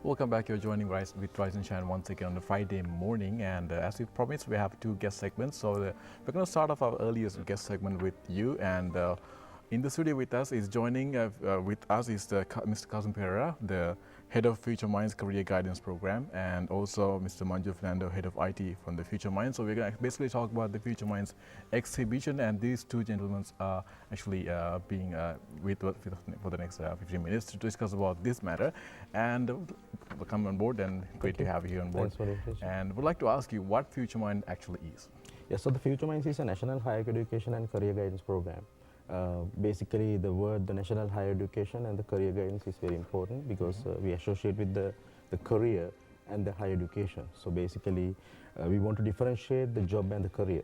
Welcome back. You're joining Rise with Rise and Shine once again on a Friday morning, and as we promised, we have two guest segments. So we're going to start off our earliest guest segment with you, and in the studio with us is joining with us is Mr. Cousin Pereira, the head of Future Minds Career Guidance Program, and also Mr. Manju Fernando, head of IT from the Future Minds. So we're going to basically talk about the Future Minds exhibition, and these two gentlemen are actually being with us for the next 15 minutes to discuss about this matter. And welcome on board, and great to have you here on board. Thanks for the invitation. And would like to ask you what Future Mind actually is. Yes, so the Future Minds is a national higher education and career guidance program. Basically, the national higher education and the career guidance is very important because we associate with the career and the higher education. So basically, we want to differentiate the job and the career.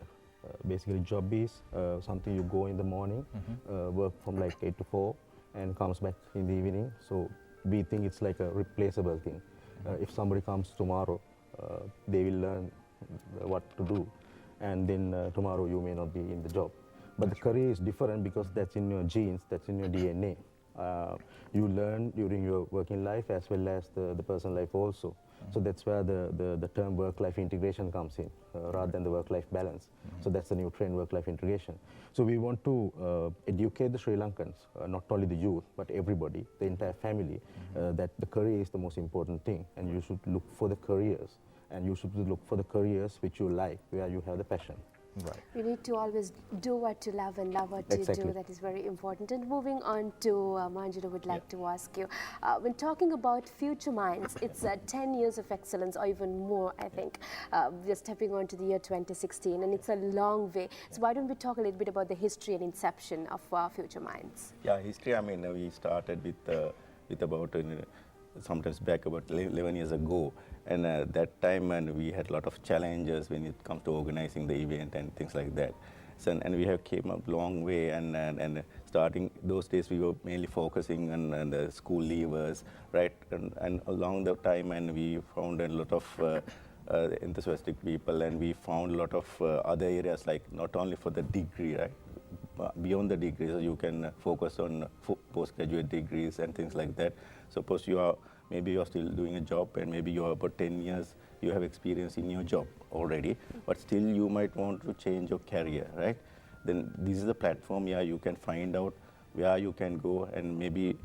Basically, job is something you go in the morning, work from like 8 to 4, and comes back in the evening. So we think it's like a replaceable thing. If somebody comes tomorrow, they will learn what to do, and then tomorrow you may not be in the job. But the career is different because that's in your genes, that's in your DNA. You learn during your working life as well as the personal life also. So that's where the term work-life integration comes in, rather than the work-life balance. So that's the new trend, work-life integration. So we want to educate the Sri Lankans, not only the youth, but everybody, the entire family, that the career is the most important thing, and you should look for the careers, and you should look for the careers which you like, where you have the passion. Right. You need to always do what you love and love what you do. That is very important. And moving on to Manju, I would like to ask you, when talking about Future Minds, it's 10 years of excellence or even more, I think. We're stepping on to the year 2016, and it's a long way. So why don't we talk a little bit about the history and inception of Future Minds? Yeah, history, I mean, we started with about sometimes back about 11 years ago, and that time and we had a lot of challenges when it comes to organizing the event and things like that. So, and we have came a long way, and starting those days we were mainly focusing on the school leavers, right, and along the time, and we found a lot of enthusiastic people, and we found a lot of other areas, like not only for the degree, right, beyond the degrees, so you can focus on postgraduate degrees and things like that. Suppose maybe you're still doing a job, and maybe you're about 10 years, you have experience in your job already, but still you might want to change your career, right? Then this is a platform, yeah, you can find out where you can go, and maybe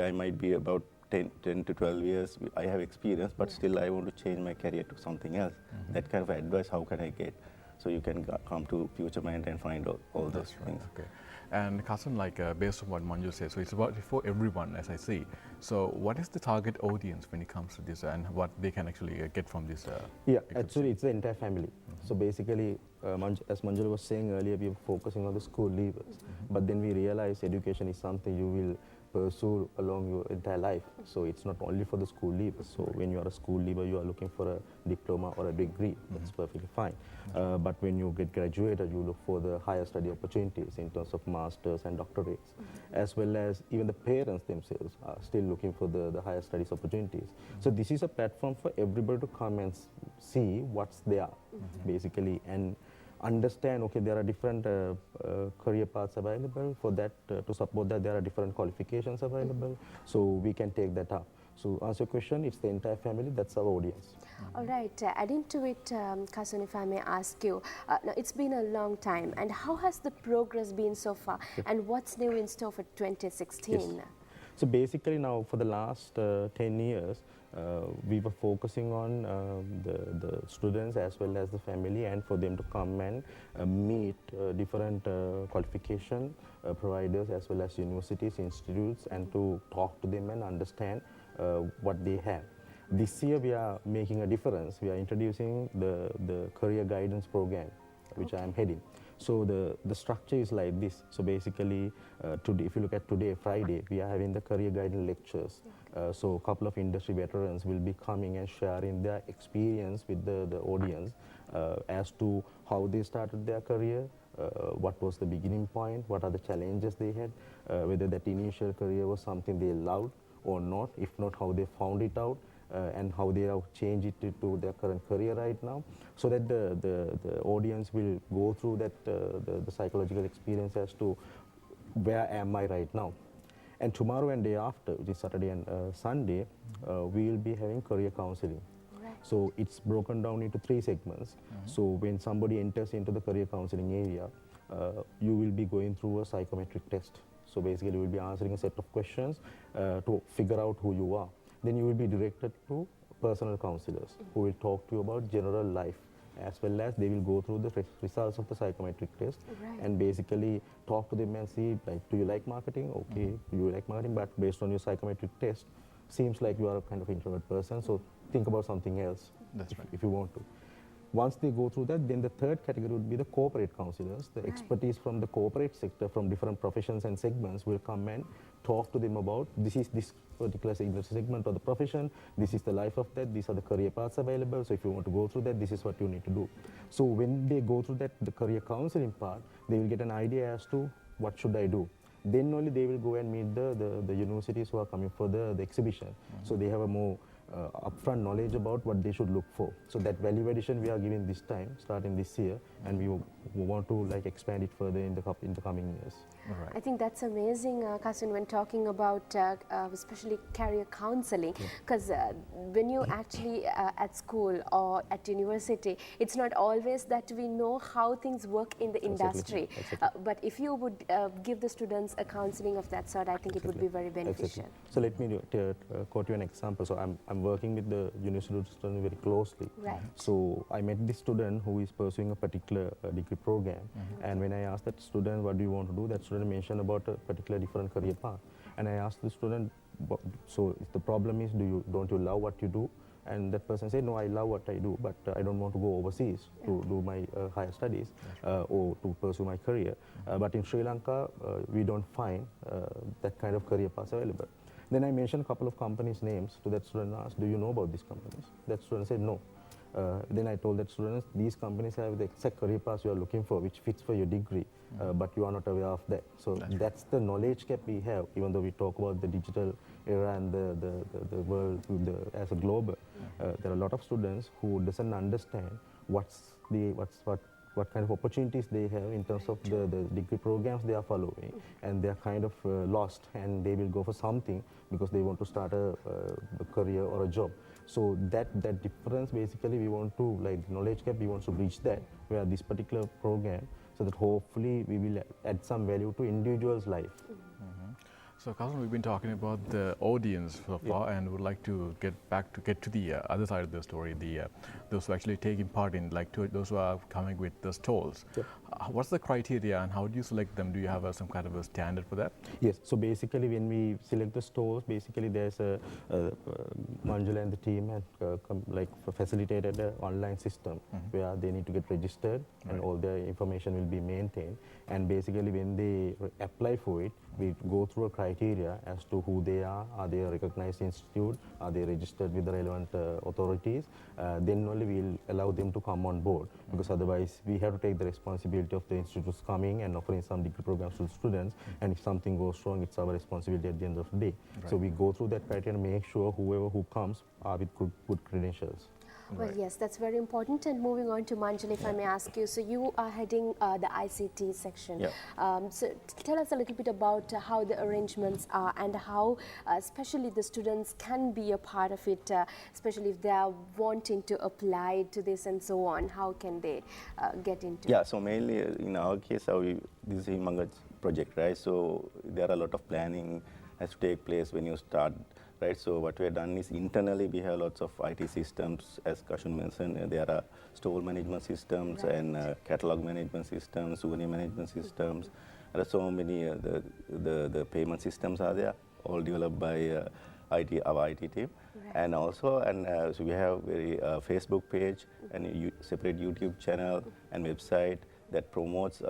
I might be about 10 to 12 years, I have experience, but still I want to change my career to something else. That kind of advice, how can I get? So you can come to Future Mind and find out all those things. Okay. And Kasan, like based on what Manju said, so it's about for everyone, as I see. So what is the target audience when it comes to this, and what they can actually get from this? Yeah, actually it's the entire family. So basically, as Manju was saying earlier, we are focusing on the school leavers. But then we realize education is something you will pursue along your entire life. So it's not only for the school leavers. So when you are a school leaver, you are looking for a diploma or a degree. That's perfectly fine. But when you get graduated, you look for the higher study opportunities in terms of masters and doctorates, as well as even the parents themselves are still looking for the higher studies opportunities. So this is a platform for everybody to come and see what's there, basically, and understand, okay, there are different career paths available. For that, to support that, there are different qualifications available. So we can take that up. So answer your question, it's the entire family, that's our audience. All right, adding to it, Kasun, if I may ask you, now it's been a long time, and how has the progress been so far, and what's new in store for 2016? Yes. So basically now for the last 10 years, we were focusing on the students as well as the family, and for them to come and meet different qualification providers as well as universities, institutes, and to talk to them and understand what they have. This year we are making a difference. We are introducing the career guidance program, which I am heading. So the structure is like this. So basically, today, if you look at today, Friday, we are having the career guidance lectures. So a couple of industry veterans will be coming and sharing their experience with the audience as to how they started their career, what was the beginning point, what are the challenges they had, whether that initial career was something they loved or not, if not, how they found it out, and how they have changed it to their current career right now, so that the audience will go through that the psychological experience as to where am I right now. And tomorrow and day after, which is Saturday and Sunday, we will be having career counseling. Right. So it's broken down into 3 segments. So when somebody enters into the career counseling area, you will be going through a psychometric test. So basically, you will be answering a set of questions to figure out who you are. Then you will be directed to personal counselors who will talk to you about general life, as well as they will go through the results of the psychometric test Right. and basically talk to them and see, like, do you like marketing? Okay, do you like marketing? But based on your psychometric test, seems like you are a kind of introvert person, so think about something else. That's right. If you want to. Once they go through that, then the third category would be the corporate counselors. The expertise from the corporate sector, from different professions and segments, will come and talk to them about this is this particular segment of the profession, this is the life of that, these are the career paths available, so if you want to go through that, this is what you need to do. So when they go through that, the career counseling part, they will get an idea as to what should I do. Then only they will go and meet the universities who are coming for the exhibition. So they have a more upfront knowledge about what they should look for. So that value addition we are giving this time, starting this year, and we want to like expand it further in the coming years. All right. I think that's amazing, Kasun, when talking about especially career counseling, because when you actually at school or at university, it's not always that we know how things work in the industry. Exactly. But if you would give the students a counseling of that sort, I think it would be very beneficial. So let me quote you an example. So I'm working with the university student very closely. Right. So I met this student who is pursuing a particular degree program, and when I asked that student, what do you want to do, that student mentioned about a particular different career path, and I asked the student, so if the problem is, don't you love what you do? And that person said, no, I love what I do, but I don't want to go overseas to do my higher studies or to pursue my career. But in Sri Lanka, we don't find that kind of career paths available. Then I mentioned a couple of companies' names to that student and asked, do you know about these companies? That student said, no. Then I told that students, these companies have the exact career path you are looking for, which fits for your degree, but you are not aware of that. So that's the knowledge gap we have, even though we talk about the digital era and the world as a global. There are a lot of students who doesn't understand what kind of opportunities they have in terms of the degree programs they are following, and they are kind of lost, and they will go for something because they want to start a career or a job. So that difference, basically, we want to, like knowledge gap, we want to bridge that where this particular program, so that hopefully we will add some value to individual's life. So, Kasun, we've been talking about the audience so far, and would like to get to the other side of the story, those who actually taking part in, like those who are coming with the stalls. Yep. What's the criteria, and how do you select them? Do you have some kind of a standard for that? Yes. So basically, when we select the stores, basically there's a Manjula and the team have facilitated an online system where they need to get registered, and all their information will be maintained. And basically, when they apply for it, we go through a criteria as to who they are they a recognized institute, are they registered with the relevant authorities, then only we'll allow them to come on board, because otherwise we have to take the responsibility of the institutes coming and offering some degree programs to the students, and if something goes wrong, it's our responsibility at the end of the day. Right. So we go through that criteria and make sure whoever who comes are with good credentials. Well, yes, that's very important. And moving on to Manjula, if I may ask you, so you are heading the ICT section. Yeah. So tell us a little bit about how the arrangements are, and how especially the students can be a part of it, especially if they are wanting to apply to this and so on. How can they get into it? Yeah, so mainly in our case, this is a humongous project, right? So there are a lot of planning has to take place when you start. Right, so what we have done is internally we have lots of IT systems, as Kashun mentioned. There are store management systems and catalog management systems, souvenir management systems. There are so many the payment systems are there, all developed by our IT team. Right. And also, so we have a Facebook page and a separate YouTube channel and website that promotes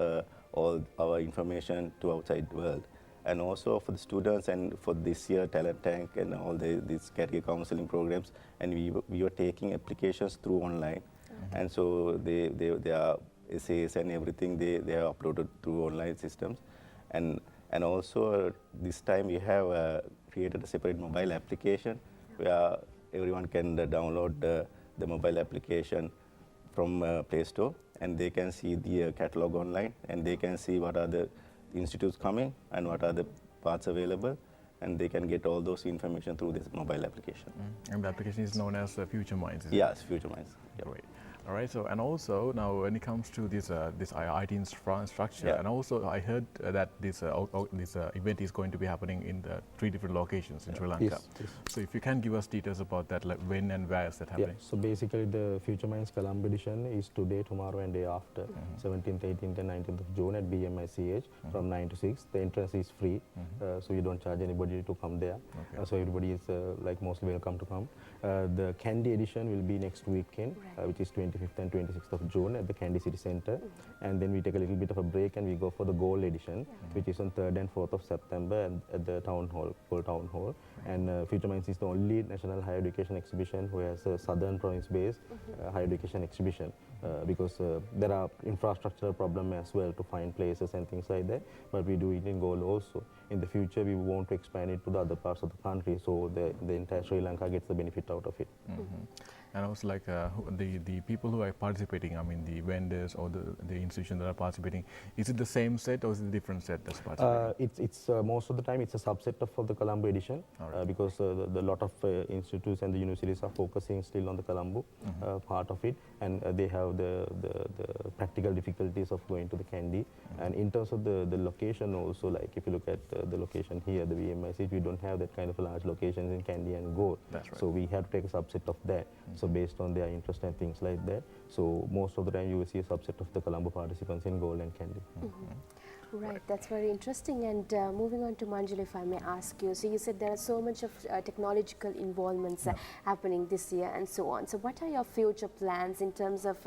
all our information to outside world. And also for the students, and for this year Talent Tank and all these career counseling programs, and we were taking applications through online, and so they are essays and everything they are uploaded through online systems, and also this time we have created a separate mobile application where everyone can download the mobile application from Play Store, and they can see the catalog online, and they can see what are the institutes coming and what are the paths available, and they can get all those information through this mobile application. And the application is known as Future Minds. Is it? Yes, Future Minds. Yeah. Great. All right. So, and also now when it comes to this IT infrastructure, Yeah. and also I heard that this event is going to be happening in the 3 different locations in Sri Lanka. Yes, yes. So, if you can give us details about that, like when and where is that Yeah, happening? so basically the Future Minds Colombo edition is today, tomorrow and day after, 17th, 18th and 19th of June at BMICH from 9 to 6. The entrance is free, so you don't charge anybody to come there. Okay. So everybody is like mostly welcome to come. The Candy edition will be next weekend, which is 25th and 26th of June at the Candy City Center. And then we take a little bit of a break and we go for the Gold edition, which is on 3rd and 4th of September at the Town Hall, Full Town Hall. And Future Minds is the only national higher education exhibition who has a southern province-based higher education exhibition, because there are infrastructural problems as well to find places and things like that, but we do it in Goal also. In the future, we want to expand it to the other parts of the country, so the entire Sri Lanka gets the benefit out of it. And also like the people who are participating, I mean the vendors or the institutions that are participating, is it the same set or is it a different set that's participating? It's most of the time it's a subset of the Colombo edition, because the lot of institutes and the universities are focusing still on the Colombo part of it, and they have the practical difficulties of going to the Candy. And in terms of the location also, like if you look at the location here, the VMIC, we don't have that kind of a large locations in Candy and Gold. That's right. So we have to take a subset of that. So based on their interest and things like that. So most of the time you will see a subset of the Colombo participants in Gold and Candy. Right, that's very interesting. And moving on to Manjula, if I may ask you, so you said there are so much of technological involvements happening this year and so on. So what are your future plans in terms of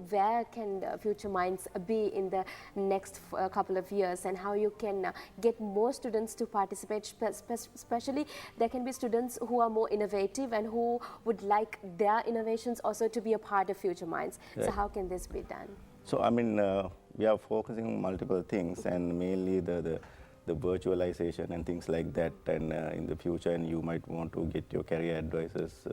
where can Future Minds be in the next couple of years, and how you can get more students to participate, especially there can be students who are more innovative and who would like their innovations also to be a part of Future Minds. Right. So how can this be done? So I mean, we are focusing on multiple things, and mainly the virtualization and things like that. And in the future, and you might want to get your career advisors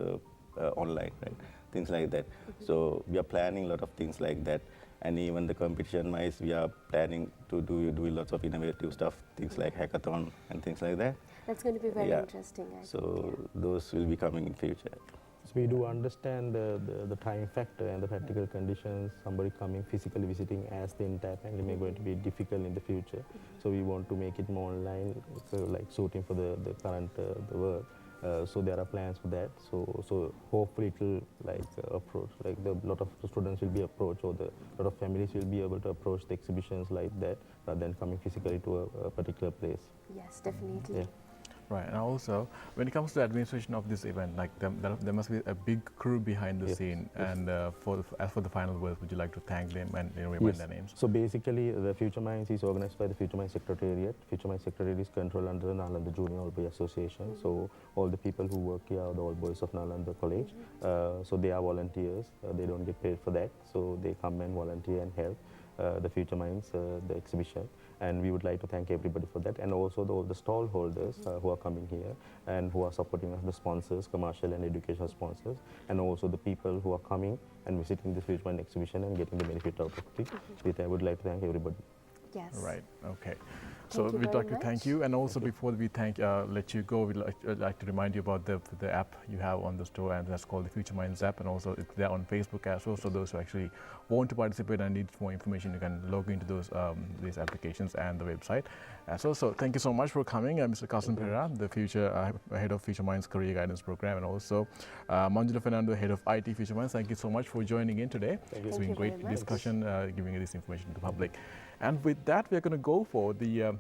online, right? Things like that. So we are planning a lot of things like that, and even the competition-wise, we are planning to do lots of innovative stuff, things like hackathon and things like that. That's going to be very Yeah. interesting, I think. So those will be coming in future. So we do understand the time factor and the practical conditions, somebody coming physically visiting as the entire pandemic going to be difficult in the future. So we want to make it more online, so like suiting for the current the work. So there are plans for that. So hopefully it will like approach, like the lot of students will be approached, or the lot of families will be able to approach the exhibitions like that rather than coming physically to a particular place. Yes, definitely. Yeah. Right, and also when it comes to the administration of this event, like there must be a big crew behind the Yes, scene. yes. And as for the final words, would you like to thank them and remind their names? So basically, the Future Minds is organized by the Future Minds Secretariat. Future Minds Secretariat is controlled under the Nalanda Junior All Boys Association. So all the people who work here are the All Boys of Nalanda College. So they are volunteers. They don't get paid for that. So they come and volunteer and help the Future Minds, the exhibition. And we would like to thank everybody for that, and also all the stall holders who are coming here and who are supporting us, the sponsors, commercial and educational sponsors, and also the people who are coming and visiting this Future Minds exhibition and getting the benefit out of it. I would like to thank everybody. Yes. Right, okay. So Thank you we'd very like to thank much. you, and also before we let you go, we'd like to remind you about the app you have on the store, and that's called the Future Minds app, and also it's there on Facebook as well. So those who actually want to participate and need more information, you can log into these applications and the website. So thank you so much for coming, Mr. Kasim Pereira, the head of Future Minds Career Guidance Program, and also Manjula Fernando, head of IT Future Minds. Thank you so much for joining in today. Thank you. It's Thank been you very great much. discussion, giving you this information to the public. And with that, we're going to go for the